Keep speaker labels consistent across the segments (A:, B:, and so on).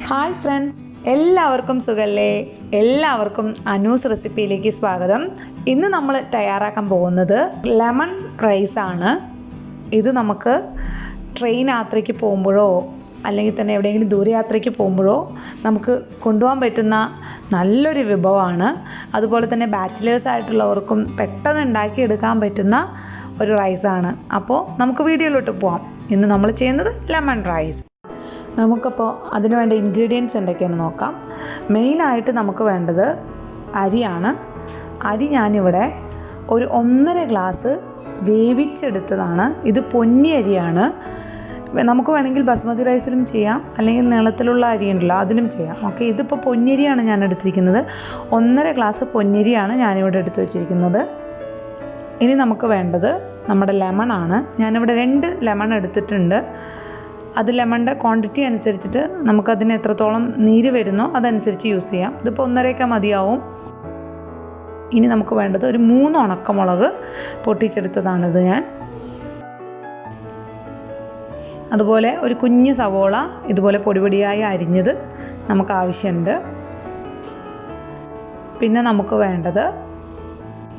A: Hi friends, എല്ലാവർക്കും സുഖല്ലേ? എല്ലാവർക്കും അനൂസ് റെസിപ്പിയിലേക്ക് സ്വാഗതം. ഇന്ന് നമ്മൾ തയ്യാറാക്കാൻ പോകുന്നത് ലെമൺ റൈസാണ്. ഇത് നമുക്ക് ട്രെയിൻ യാത്രയ്ക്ക് പോകുമ്പോഴോ അല്ലെങ്കിൽ തന്നെ എവിടെയെങ്കിലും ദൂരയാത്രയ്ക്ക് പോകുമ്പോഴോ നമുക്ക് കൊണ്ടുപോകാൻ പറ്റുന്ന നല്ലൊരു വിഭവമാണ്. അതുപോലെ തന്നെ ബാച്ചിലേഴ്സ് ആയിട്ടുള്ളവർക്കും പെട്ടെന്ന് ഉണ്ടാക്കിയെടുക്കാൻ പറ്റുന്ന ഒരു റൈസാണ്. അപ്പോൾ നമുക്ക് വീഡിയോയിലോട്ട് പോകാം. ഇന്ന് നമ്മൾ ചെയ്യുന്നത് ലെമൺ റൈസ്. നമുക്കപ്പോൾ അതിന് വേണ്ട ഇൻഗ്രീഡിയൻസ് എന്തൊക്കെയാണെന്ന് നോക്കാം. മെയിനായിട്ട് നമുക്ക് വേണ്ടത് അരിയാണ്. അരി ഞാനിവിടെ ഒരു 1.5 ഗ്ലാസ് വേവിച്ചെടുത്തതാണ്. ഇത് പൊന്നി അരിയാണ്. നമുക്ക് വേണമെങ്കിൽ ബസ്മതി റൈസിലും ചെയ്യാം, അല്ലെങ്കിൽ നീളത്തിലുള്ള അരി ഉണ്ടല്ലോ അതിലും ചെയ്യാം. ഓക്കെ, ഇതിപ്പോൾ പൊന്നിരിയാണ് ഞാൻ എടുത്തിരിക്കുന്നത്. 1.5 ഗ്ലാസ് പൊന്നിരിയാണ് ഞാനിവിടെ എടുത്ത് വെച്ചിരിക്കുന്നത്. ഇനി നമുക്ക് വേണ്ടത് നമ്മുടെ ലെമണാണ്. ഞാനിവിടെ 2 ലെമൺ എടുത്തിട്ടുണ്ട്. അത് ലെമണിൻ്റെ ക്വാണ്ടിറ്റി അനുസരിച്ചിട്ട് നമുക്കതിന് എത്രത്തോളം നീര് വരുന്നോ അതനുസരിച്ച് യൂസ് ചെയ്യാം. ഇതിപ്പോൾ 1.5 മതിയാവും. ഇനി നമുക്ക് വേണ്ടത് ഒരു 3 ഉണക്കമുളക് പൊട്ടിച്ചെടുത്തതാണിത് ഞാൻ. അതുപോലെ ഒരു കുഞ്ഞ് സവോള ഇതുപോലെ പൊടിപൊടിയായി അരിഞ്ഞത് നമുക്ക് ആവശ്യമുണ്ട്. പിന്നെ നമുക്ക് വേണ്ടത്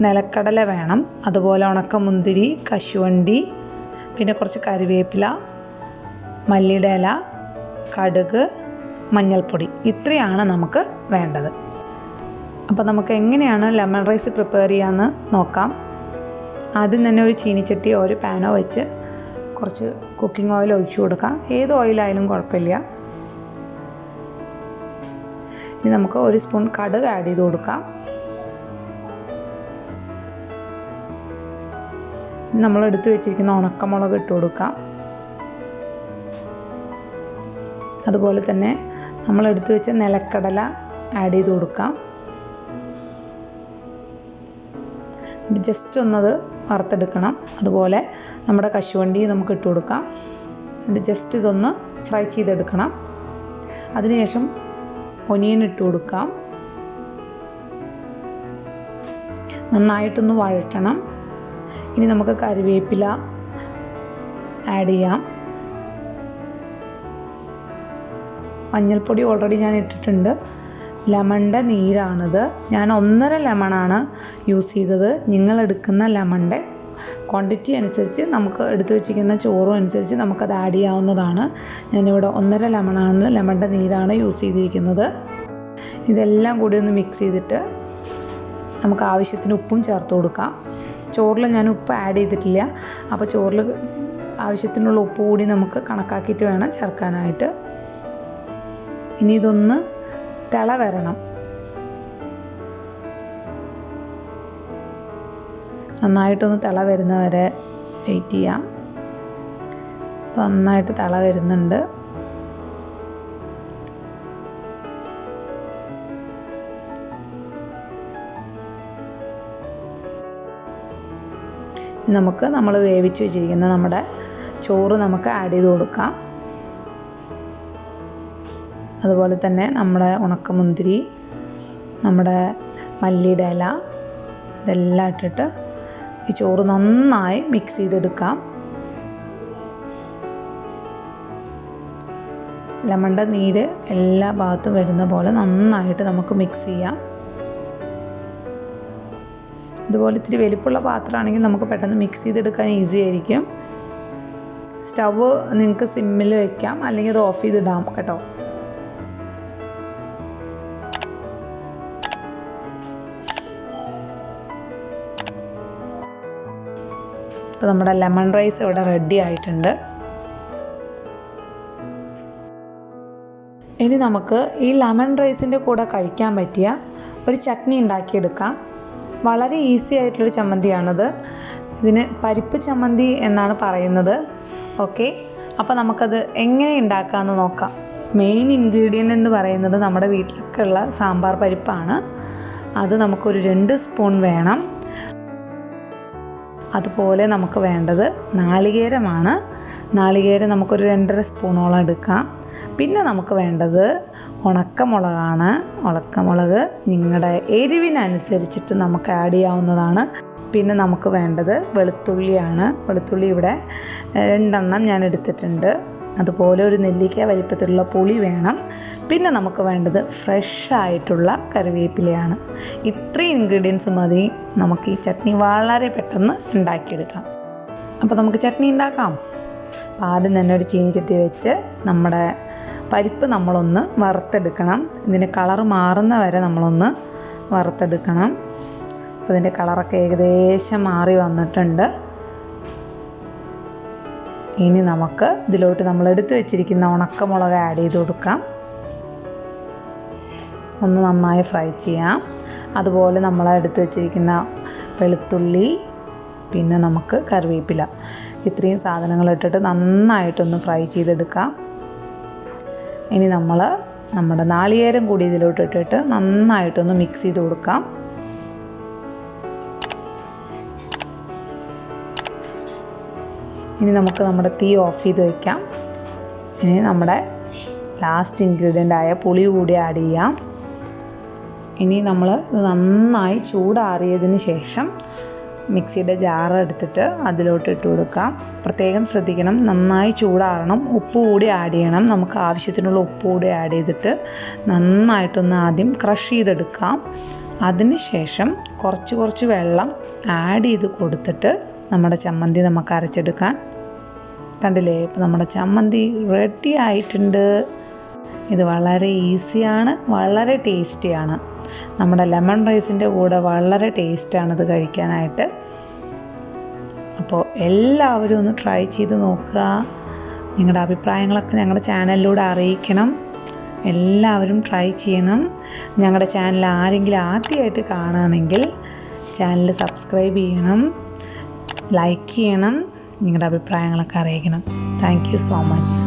A: നിലക്കടല വേണം, അതുപോലെ ഉണക്കമുന്തിരി, കശുവണ്ടി, പിന്നെ കുറച്ച് കറിവേപ്പില, മല്ലിയുടെ ഇല, കടുക്, മഞ്ഞൾപ്പൊടി. ഇത്രയാണ് നമുക്ക് വേണ്ടത്. അപ്പോൾ നമുക്ക് എങ്ങനെയാണ് ലെമൺ റൈസ് പ്രിപ്പയർ ചെയ്യാമെന്ന് നോക്കാം. ആദ്യം തന്നെ ഒരു ചീനിച്ചട്ടിയോ ഒരു പാനോ വെച്ച് കുറച്ച് കുക്കിംഗ് ഓയിൽ ഒഴിച്ചു കൊടുക്കാം. ഏത് ഓയിലായാലും കുഴപ്പമില്ല. ഇനി നമുക്ക് 1 സ്പൂൺ കടുക് ആഡ് ചെയ്ത് കൊടുക്കാം. ഇനി നമ്മൾ എടുത്ത് വെച്ചിരിക്കുന്ന ഉണക്കമുളക് ഇട്ട് കൊടുക്കാം. അതുപോലെ തന്നെ നമ്മൾ എടുത്തു വെച്ച നിലക്കടല ആഡ് ചെയ്ത് കൊടുക്കാം. ഇത് ജസ്റ്റ് ഒന്നത് വറുത്തെടുക്കണം. അതുപോലെ നമ്മുടെ കശുവണ്ടി നമുക്ക് ഇട്ട് കൊടുക്കാം. ഇത് ജസ്റ്റ് ഇതൊന്ന് ഫ്രൈ ചെയ്തെടുക്കണം. അതിനുശേഷം ഒനിയൻ ഇട്ട് കൊടുക്കാം. നന്നായിട്ടൊന്ന് വഴറ്റണം. ഇനി നമുക്ക് കറിവേപ്പില ആഡ് ചെയ്യാം. മഞ്ഞൾപ്പൊടി ഓൾറെഡി ഞാൻ ഇട്ടിട്ടുണ്ട്. ലെമണിൻ്റെ നീരാണിത്. ഞാൻ 1.5 ലെമണാണ് യൂസ് ചെയ്തത്. നിങ്ങളെടുക്കുന്ന ലെമണിൻ്റെ ക്വാണ്ടിറ്റി അനുസരിച്ച് നമുക്ക് എടുത്തു വച്ചിരിക്കുന്ന ചോറും അനുസരിച്ച് നമുക്കത് ആഡ് ചെയ്യാവുന്നതാണ്. ഞാനിവിടെ 1.5 ലെമണിൻ്റെ നീരാണ് യൂസ് ചെയ്തിരിക്കുന്നത്. ഇതെല്ലാം കൂടി ഒന്ന് മിക്സ് ചെയ്തിട്ട് നമുക്ക് ആവശ്യത്തിന് ഉപ്പും ചേർത്ത് കൊടുക്കാം. ചോറിൽ ഞാൻ ഉപ്പ് ആഡ് ചെയ്തിട്ടില്ല. അപ്പോൾ ചോറിൽ ആവശ്യത്തിനുള്ള ഉപ്പ് കൂടി നമുക്ക് കണക്കാക്കിയിട്ട് വേണം ചേർക്കാനായിട്ട്. ഇനി ഇതൊന്ന് തിള വരണം. നന്നായിട്ടൊന്ന് തിള വരുന്നവരെ വെയിറ്റ് ചെയ്യാം. നന്നായിട്ട് തിള വരുന്നുണ്ട്. നമുക്ക് നമ്മൾ വേവിച്ച് വെച്ചിരിക്കുന്ന നമ്മുടെ ചോറ് നമുക്ക് ആഡ് ചെയ്ത് കൊടുക്കാം. അതുപോലെ തന്നെ നമ്മുടെ ഉണക്കമുന്തിരി, നമ്മുടെ മല്ലിയുടെ ഇല, ഇതെല്ലാം ഇട്ടിട്ട് ഈ ചോറ് നന്നായി മിക്സ് ചെയ്തെടുക്കാം. ലെമണിൻ്റെ നീര് എല്ലാ ഭാഗത്തും വരുന്ന പോലെ നന്നായിട്ട് നമുക്ക് മിക്സ് ചെയ്യാം. ഇതുപോലെ ഇത്തിരി വലിപ്പമുള്ള പാത്രമാണെങ്കിൽ നമുക്ക് പെട്ടെന്ന് മിക്സ് ചെയ്തെടുക്കാൻ ഈസി ആയിരിക്കും. സ്റ്റവ് നിങ്ങൾക്ക് സിമ്മിൽ വയ്ക്കാം, അല്ലെങ്കിൽ അത് ഓഫ് ചെയ്തിടാം കേട്ടോ. അപ്പോൾ നമ്മുടെ ലെമൺ റൈസ് ഇവിടെ റെഡി ആയിട്ടുണ്ട്. ഇനി നമുക്ക് ഈ ലെമൺ റൈസിൻ്റെ കൂടെ കഴിക്കാൻ പറ്റിയ ഒരു ചട്നി ഉണ്ടാക്കിയെടുക്കാം. വളരെ ഈസി ആയിട്ടുള്ളൊരു ചമ്മന്തിയാണിത്. ഇതിന് പരിപ്പ് ചമ്മന്തി എന്നാണ് പറയുന്നത്. ഓക്കെ, അപ്പോൾ നമുക്കത് എങ്ങനെ ഉണ്ടാക്കാമെന്ന് നോക്കാം. മെയിൻ ഇൻഗ്രീഡിയൻ്റ് എന്ന് പറയുന്നത് നമ്മുടെ വീട്ടിലൊക്കെ ഉള്ള സാമ്പാർ പരിപ്പാണ്. അത് നമുക്കൊരു 2 സ്പൂൺ വേണം. അതുപോലെ നമുക്ക് വേണ്ടത് നാളികേരമാണ്. നാളികേരം നമുക്കൊരു 2.5 സ്പൂണോളം എടുക്കാം. പിന്നെ നമുക്ക് വേണ്ടത് ഉണക്കമുളകാണ്. ഉണക്കമുളക് നിങ്ങളുടെ എരിവിനനുസരിച്ചിട്ട് നമുക്ക് ആഡ് ചെയ്യാവുന്നതാണ്. പിന്നെ നമുക്ക് വേണ്ടത് വെളുത്തുള്ളിയാണ്. വെളുത്തുള്ളി ഇവിടെ 2 എണ്ണം ഞാൻ എടുത്തിട്ടുണ്ട്. അതുപോലെ ഒരു നെല്ലിക്ക വലിപ്പത്തിലുള്ള പുളി വേണം. പിന്നെ നമുക്ക് വേണ്ടത് ഫ്രഷായിട്ടുള്ള കറിവേപ്പിലയാണ്. ഇത്രയും ഇൻഗ്രീഡിയൻസ് മതി നമുക്ക് ഈ ചട്നി വളരെ പെട്ടെന്ന് ഉണ്ടാക്കിയെടുക്കാം. അപ്പോൾ നമുക്ക് ചട്നി ഉണ്ടാക്കാം. ആദ്യം തന്നെ ഒരു ചീനിച്ചട്ടി വെച്ച് നമ്മുടെ പരിപ്പ് നമ്മളൊന്ന് വറുത്തെടുക്കണം. ഇതിൻ്റെ കളറ് മാറുന്ന വരെ നമ്മളൊന്ന് വറുത്തെടുക്കണം. അപ്പോൾ ഇതിൻ്റെ കളറൊക്കെ ഏകദേശം മാറി വന്നിട്ടുണ്ട്. ഇനി നമുക്ക് ഇതിലോട്ട് നമ്മൾ എടുത്ത് വെച്ചിരിക്കുന്ന ഉണക്കമുളക് ആഡ് ചെയ്ത് കൊടുക്കാം. ഒന്ന് നന്നായി ഫ്രൈ ചെയ്യാം. അതുപോലെ നമ്മൾ എടുത്ത് വെച്ചിരിക്കുന്ന വെളുത്തുള്ളി, പിന്നെ നമുക്ക് കറിവേപ്പില, ഇത്രയും സാധനങ്ങൾ ഇട്ടിട്ട് നന്നായിട്ടൊന്ന് ഫ്രൈ ചെയ്തെടുക്കാം. ഇനി നമ്മൾ നമ്മുടെ നാളികേരം കൂടി ഇതിലോട്ട് ഇട്ടിട്ട് നന്നായിട്ടൊന്ന് മിക്സ് ചെയ്ത് കൊടുക്കാം. ഇനി നമുക്ക് നമ്മുടെ തീ ഓഫ് ചെയ്ത് വയ്ക്കാം. ഇനി നമ്മുടെ ലാസ്റ്റ് ഇൻഗ്രീഡിയൻ്റായ പുളി കൂടി ആഡ് ചെയ്യാം. ഇനി നമ്മൾ ഇത് നന്നായി ചൂടാറിയതിന് ശേഷം മിക്സിയുടെ ജാറ് എടുത്തിട്ട് അതിലോട്ട് ഇട്ട് കൊടുക്കാം. പ്രത്യേകം ശ്രദ്ധിക്കണം, നന്നായി ചൂടാറണം. ഉപ്പ് കൂടി ആഡ് ചെയ്യണം. നമുക്ക് ആവശ്യത്തിനുള്ള ഉപ്പ് കൂടി ആഡ് ചെയ്തിട്ട് നന്നായിട്ടൊന്ന് ആദ്യം ക്രഷ് ചെയ്തെടുക്കാം. അതിന് ശേഷം കുറച്ച് വെള്ളം ആഡ് ചെയ്ത് കൊടുത്തിട്ട് നമ്മുടെ ചമ്മന്തി നമുക്ക് അരച്ചെടുക്കാം. കണ്ടില്ലേ, ഇപ്പോൾ നമ്മുടെ ചമ്മന്തി റെഡി ആയിട്ടുണ്ട്. ഇത് വളരെ ഈസിയാണ്, വളരെ ടേസ്റ്റിയാണ്. നമ്മുടെ ലെമൺ റൈസിൻ്റെ കൂടെ വളരെ ടേസ്റ്റാണ് ഇത് കഴിക്കാനായിട്ട്. അപ്പോൾ എല്ലാവരും ഒന്ന് ട്രൈ ചെയ്ത് നോക്കുക. നിങ്ങളുടെ അഭിപ്രായങ്ങളൊക്കെ ഞങ്ങളുടെ ചാനലിലൂടെ അറിയിക്കണം. എല്ലാവരും ട്രൈ ചെയ്യണം. ഞങ്ങളുടെ ചാനൽ ആരെങ്കിലും ആദ്യമായിട്ട് കാണുകയാണെങ്കിൽ ചാനൽ സബ്സ്ക്രൈബ് ചെയ്യണം, ലൈക്ക് ചെയ്യണം, നിങ്ങളുടെ അഭിപ്രായങ്ങളൊക്കെ അറിയിക്കണം. Thank you so much.